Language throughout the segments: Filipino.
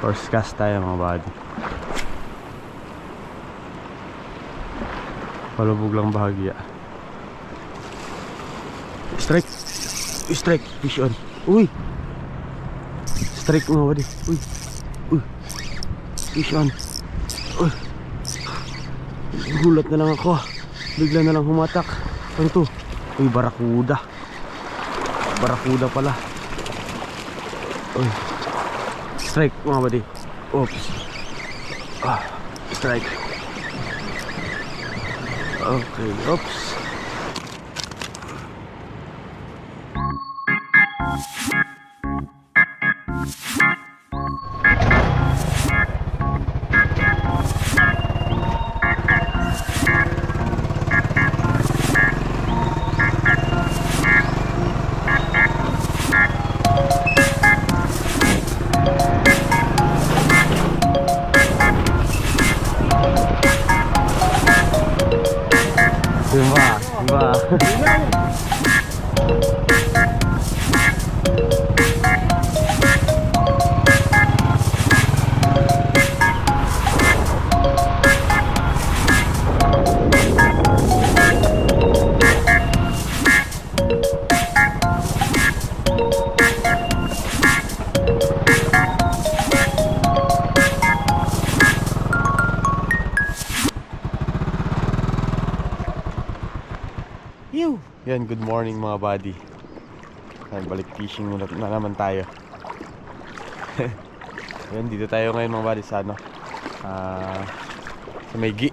First cast tayo mga buddy. Palubog lang bahagya. Strike! Strike! Fish on! Uy! Strike mga buddy! Uy! Uy! Fish on! Uy! Gulat na lang ako. Bigla na lang humatak. Ano to? Uy, barakuda. Barakuda pala. Uy! Strike mga buddy! Oops! Strike! Okay, oops! Diba? Yan, good morning mga buddy. Balik fishing na naman tayo. Yan, dito tayo ngayon mga buddy sa ano, sa Maygi.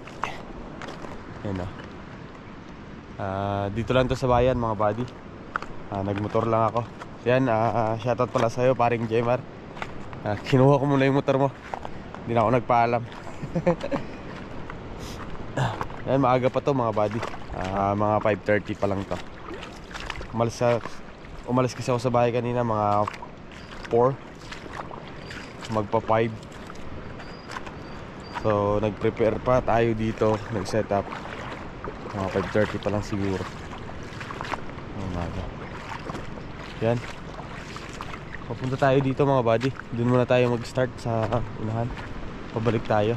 Yan o. Dito lang to sa bayan mga buddy. Nagmotor lang ako. Yan, shoutout pala sa'yo paring Jmar. Kinuha ko muna yung motor mo. Hindi na ako nagpaalam. Yan, maaga pa to mga buddy. Mga 5:30 pa lang to. Umalis kasi ako sa bahay kanina mga 4, magpa 5. So nag-prepare pa tayo dito, nag-set up. Mga 5:30 pa lang siguro. Yan, papunta tayo dito mga buddy. Doon muna tayo mag-start sa unahan. Pabalik tayo.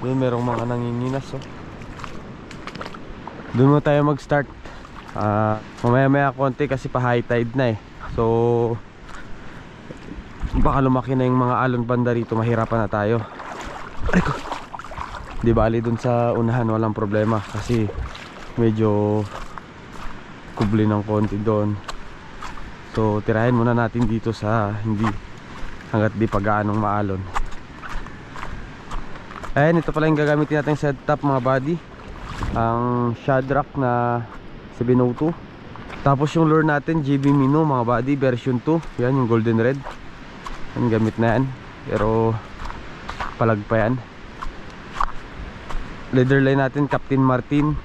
Doon merong mga nanginginas oh. Doon muna tayo mag-start. Mamaya-maya konti kasi pa high tide na eh. So baka lumaki na yung mga alon banda rito, mahirapan na tayo. Ariko! Di bali dun sa unahan walang problema kasi medyo kubli ng konti doon. So tirahin muna natin dito sa hindi, hanggat di pag-aanong maalon. Ayan, ito pala yung gagamitin natin setup mga buddy. Ang Shadrack na 702. Tapos yung lure natin JB Mino mga buddy, version 2. Yan yung golden red. Yan, gamit na yan. Pero palag pa yan. Leader line natin Captain Martin.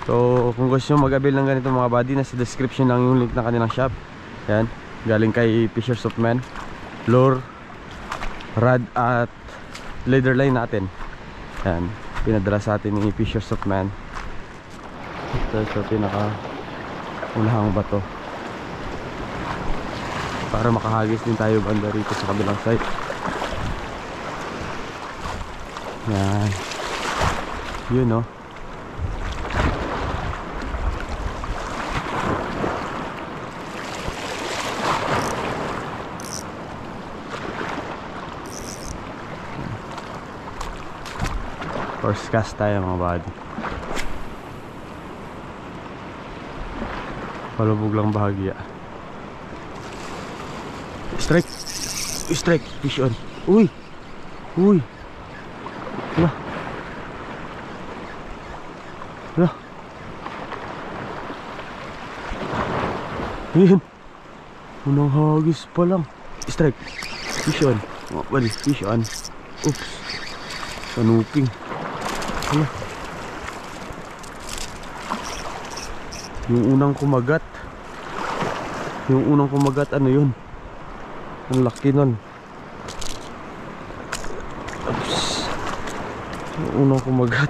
So kung gusto nyo mag-avail ng ganito mga buddy, nasa description lang yung link ng kanilang shop. Yan, galing kay Fishers of Men. Lure, rod at leader line natin. Yan, pinadala sa atin ni Fishers of Man. Ito sa pinaka unahang bato para makahagis din tayo banda rito sa kabilang side. Yan, yun no. First cast tayo mga buddy. Palubog lang bahagya. Strike! Strike! Fish on! Uy! Uy! Hala! Hala! Ayan! Unang hagis pa lang. Strike! Fish on! Mga buddy, fish on! Oops! Kanuping! Hala. Yung unang kumagat. Yung unang kumagat, ano yun? Ang laki nun. Oops. Yung unang kumagat.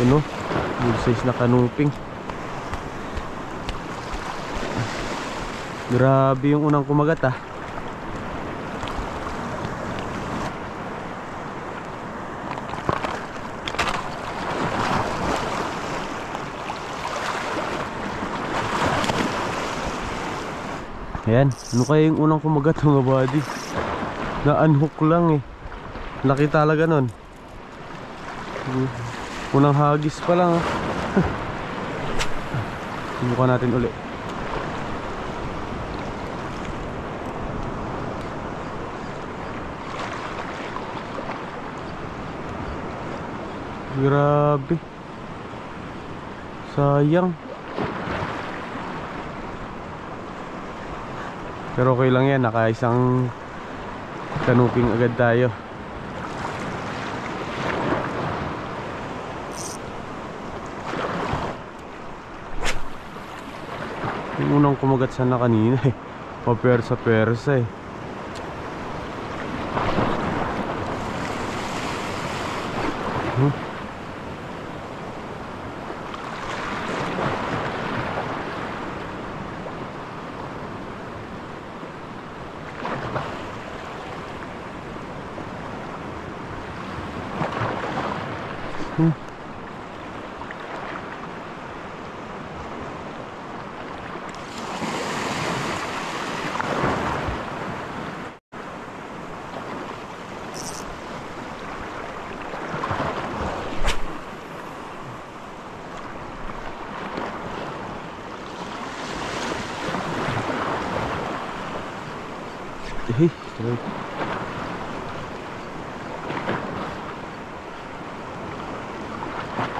Ano? Good size na kanuping. Grabe yung unang kumagat ah. Ayan, ano kaya yung unang kumagat mga buddy? Na-unhook lang eh. Laki talaga nun. Unang hagis pa lang ah. Subukan natin uli. Grabe. Sayang. Pero okay lang yan, nakaisang kanuping agad tayo. Yung unang kumagat sana kanina eh, papersa-persa eh.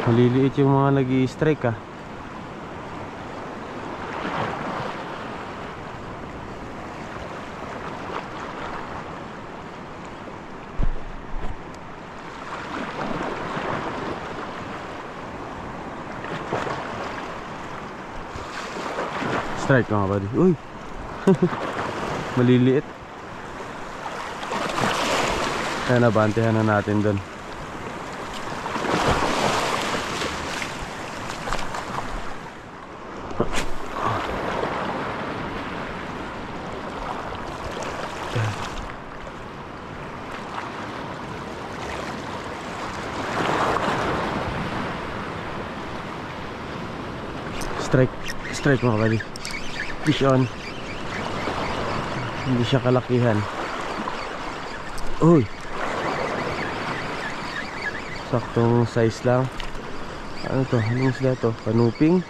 Maliliit yung mga nag-i-strike ah. Strike mga buddy. Uy. Maliliit. Kaya nabantihan na natin doon. Strike mga buddy. Fish on. Hindi siya kalakihan. Uy, saktong size lang. Ano to? Anong isda to? Kanuping.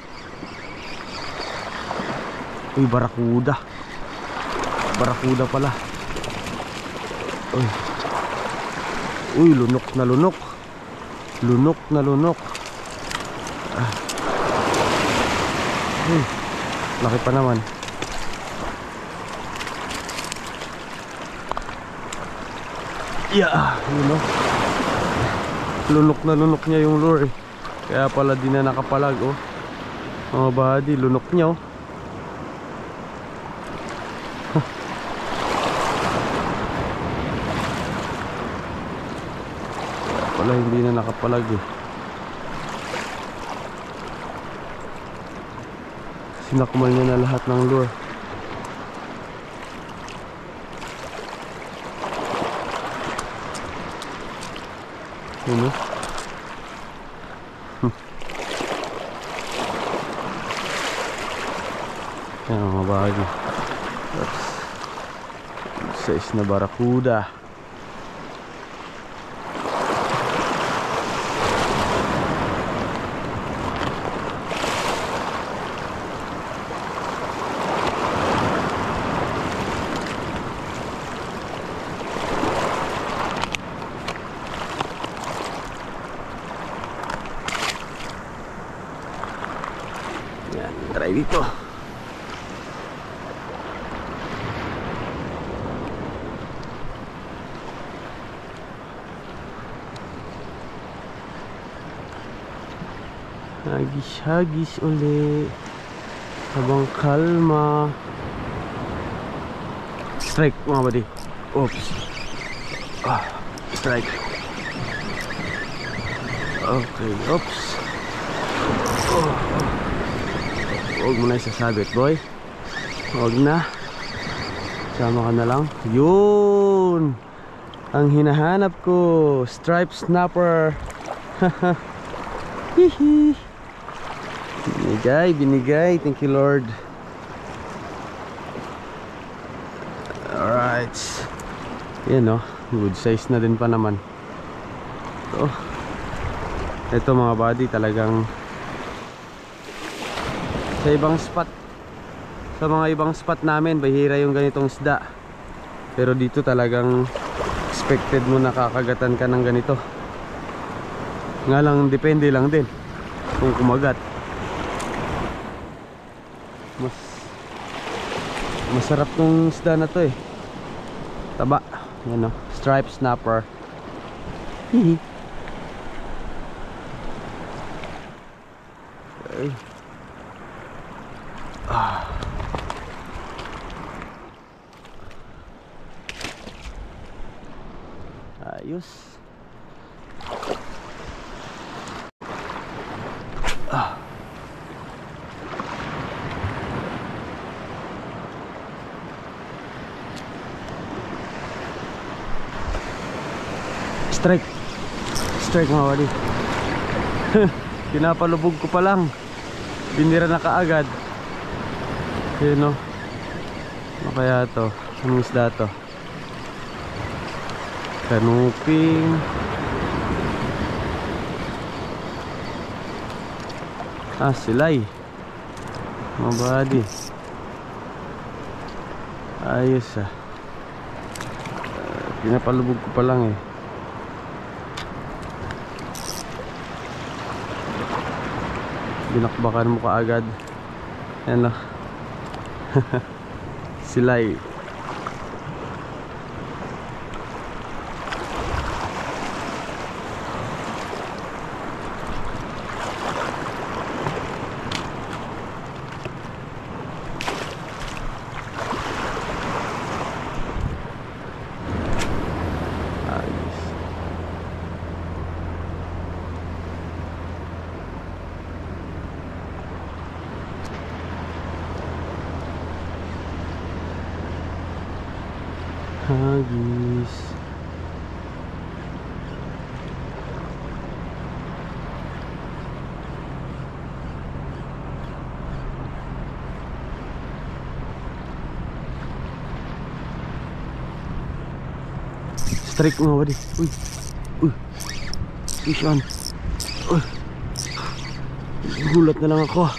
Uy, barakuda. Barakuda pala. Uy. Uy, lunok na lunok. Lunok na lunok. Laki pa naman. Yeah, yun o. Lunok na lunok niya yung lure eh. Kaya pala di na nakapalag oh. Mga buddy, lunok niya oh. Pala hindi na nakapalag eh. Sinakmal niya na lahat ng lure. Yun o. Yan mga bagay. Size na barakuda. Try dito. Hagis-hagis uli habang kalma. Strike mga buddy. Oops. Strike. Okay, oops. Huwag mo na isasabit boy. Huwag na. Sama ka na lang. Yun ang hinahanap ko. Stripe snapper. Hihi. Binigay. Thank you, Lord. Alright. Yan o. Good size na din pa naman. Ito mga buddy, talagang sa ibang spot, sa mga ibang spot namin bahira yung ganitong isda, pero dito talagang expected mo nakakagatan ka ng ganito. Nga lang, depende lang din kung kumagat. Masarap tong isda na to eh. Taba. Yan o, stripe snapper. Hihi. Okay. Ayos. Strike mga buddy. Pinapalubog ko pa lang, binira na kaagad. Yun o. Ano kaya to? Anong isda to? Kanuping. Silay. Mga buddy. Ayos ah. Pinapalubog ko pa lang eh. Binakbakan mo kaagad. Yan o. Silay. Hagis. Strike mga buddy. Uy. Fish on. Gulat na lang ako.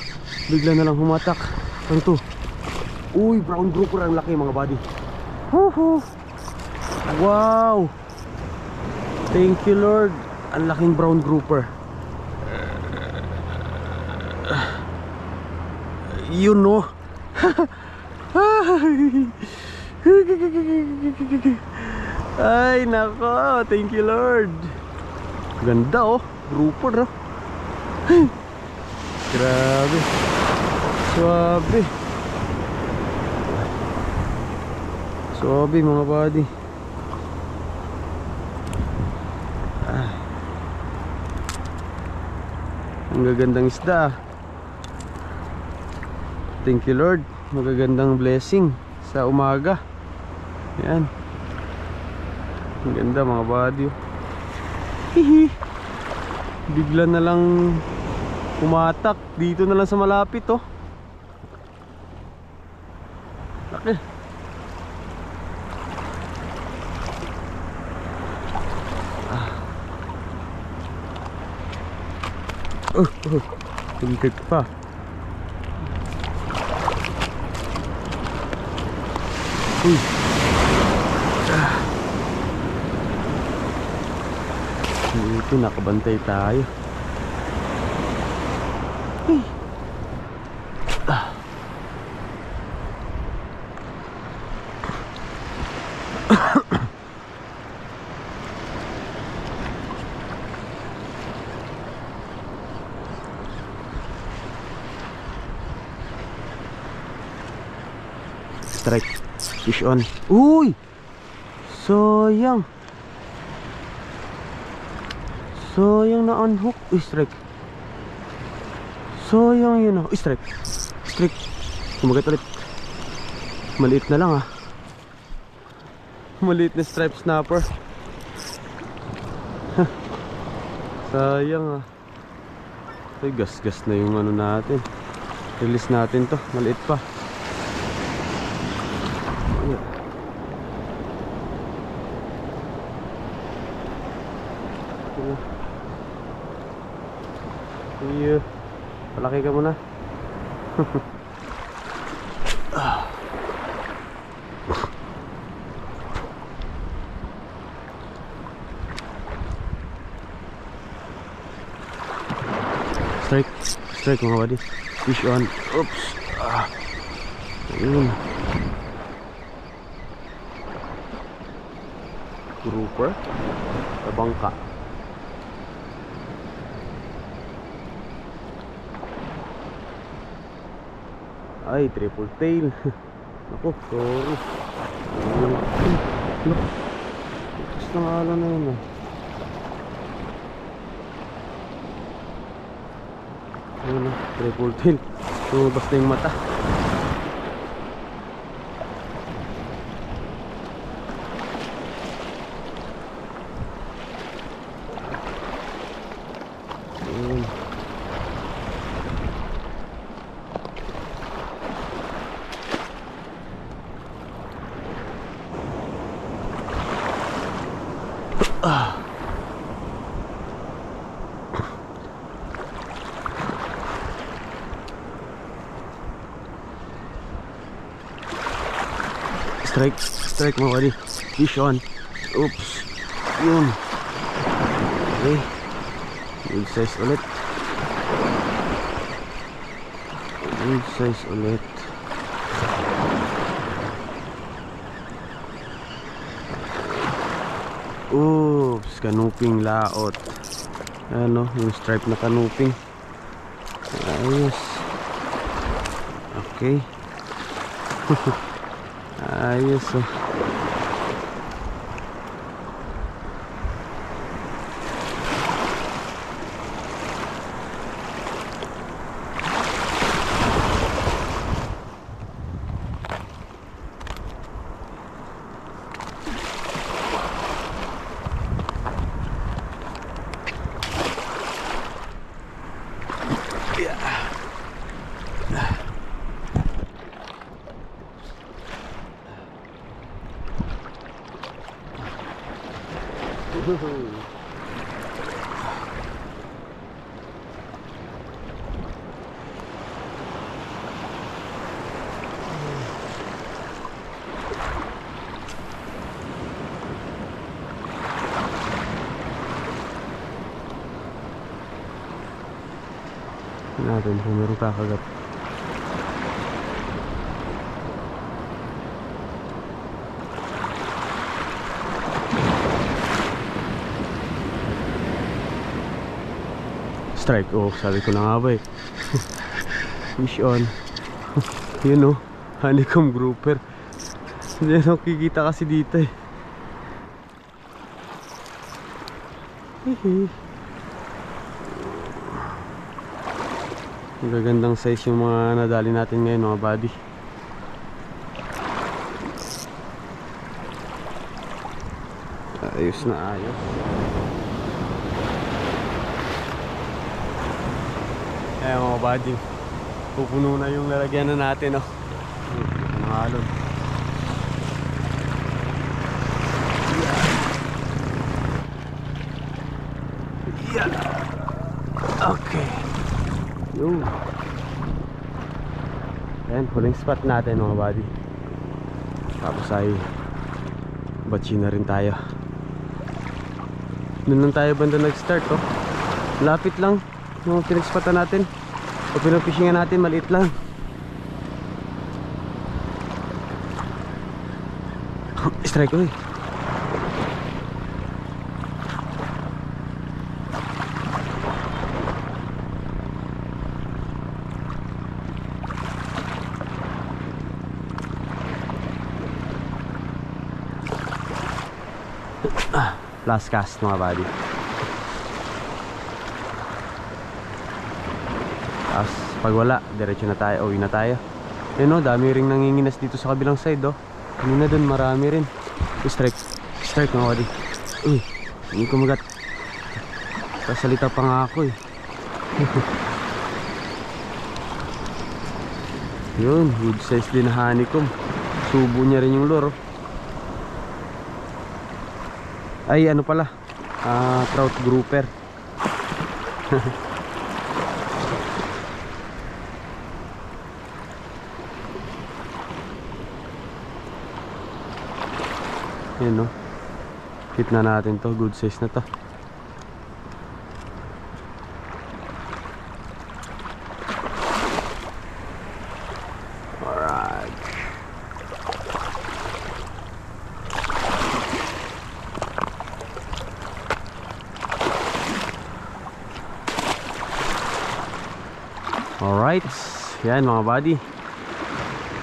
Bigla na lang humatak. Ano to? Uy, brown grouper ang laki mga buddy. Woohoo! Wow! Thank you, Lord. Ang laking brown grouper. You know. Ay, nako. Thank you, Lord. Ganda oh. Grouper oh. Grabe. Suabe. Suabe mga buddy. Ang gagandang isda. Thank you Lord. Magagandang blessing sa umaga. Yan. Ang ganda mga buddy. Hihi. Bigla na lang kumatak. Dito na lang sa malapit oh. Laki. Tingkik pa. Ito nakabantay tayo. Strike. Fish on. Uy! Sayang. Sayang na unhook. Uy, strike. Sayang yun oh. Uy, strike. Strike. Kumagat ulit. Maliit na lang ah. Maliit na striped snapper. Sayang ah. Ay, gas-gas na yung ano natin. Release natin to, maliit pa. Iyo, palaki ka muna. Strike mga buddy. Fish on. Oops. Ayun. Grouper sa bangka. Ay, triple tail. Naku, sorry. Tapos na nga lang na yun ah. Ayun na, triple tail. Tumabas na yung mata. Ayun. Strike mga buddy. Fish on. Oops. Yun. Okay. Good size ulit. Good size ulit. Oops. Kanuping laot. Ano, yung stripe na kanuping. Ayos. Okay. Ayos oh. Natin kung meron kakagat. Strike, oh sabi ko na nga ba eh. Fish on. Yun oh, honeycomb grouper. Hindi na kikita kasi dito eh. Magagandang size yung mga nadali natin ngayon mga buddy. Ayos na ayos. Ayan mga buddy, pupuno na yung lalagyan na natin oh. Ang halon. Okay. Yun. Ayan, huling spot natin mga buddy. Tapos ay batsi na rin tayo. Doon lang tayo banda nag-start oh. Lapit lang yung pinagspatan natin. O pinagfishingan natin, maliit lang. Strike ko eh. Last cast mga buddy. Tapos pag wala, diretso na tayo, uwi na tayo. Yun o, dami ring nanginginas dito sa kabilang side oh. Kanina dun marami rin. Strike mga buddy. Uy, hindi kumagat. Kasalita pa nga ako eh. Yun, good size din na honeycomb. Subo niya rin yung lure oh. Ay ano pala, trout grouper. Yan no, hit na natin to, good size na to. Alright. Alright, yan mga buddy,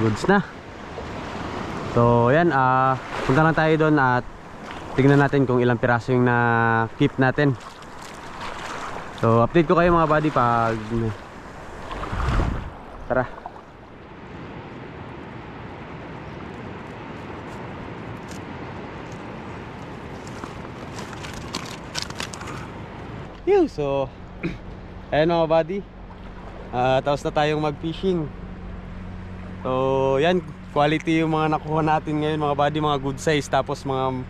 goods na. So yan, punta lang tayo doon at tingnan natin kung ilang piraso yung na-keep natin. So update ko kayo mga buddy pag tara. So ayan mga buddy, tapos na tayong mag-fishing. So yan, quality yung mga nakuha natin ngayon mga buddy, mga good size, tapos mga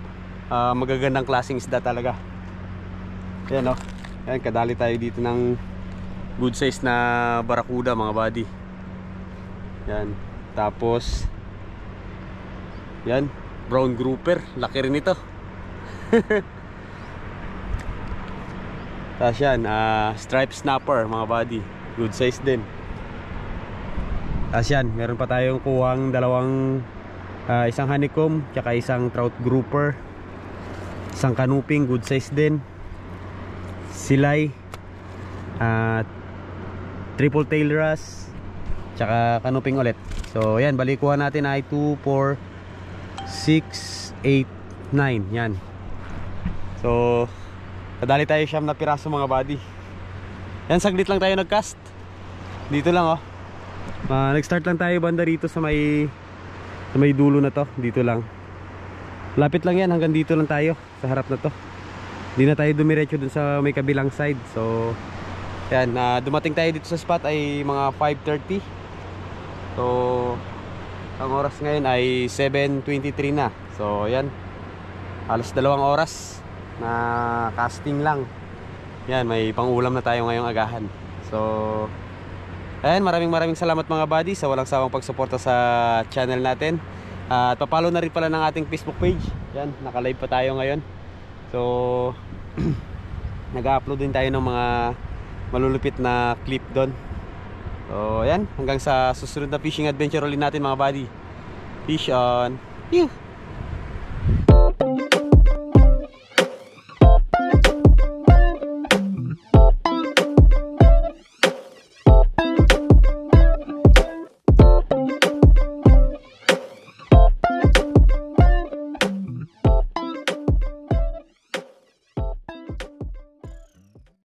magagandang klaseng isda talaga. Yan o, yan, kadali tayo dito ng good size na barakuda mga buddy. Yan, tapos yan, brown grouper, laki rin ito. Tapos yan, striped snapper mga buddy, good size din. Tapos yan, meron pa tayong kuhang dalawang, isang honeycomb tsaka isang trout grouper, isang kanuping, good size din, silay, triple tail wrasse tsaka kanuping ulit. So yan, balikuhan natin ay 2, 4, 6, 8, 9. Yan. So kadali tayo siyam na piraso mga buddy. Yan, saglit lang tayo nagcast. Dito lang oh. Nag-start lang tayo banda rito sa may dulo na to. Dito lang. Lapit lang yan, hanggang dito lang tayo sa harap na to. Hindi na tayo dumiretso dun sa may kabilang side. So yan, dumating tayo dito sa spot ay mga 5:30. So ang oras ngayon ay 7:23 na. So yan, halos 2 oras na casting lang. Yan, may pangulam na tayo ngayong agahan. So ayan, maraming salamat mga buddy sa walang sawang pagsuporta sa channel natin. At papalo na rin pala ng ating Facebook page. Yan, naka-live pa tayo ngayon. So nag-upload din tayo ng mga malulupit na clip doon. So ayan, hanggang sa susunod na fishing adventure ulit natin mga buddy. Fish on. Phew!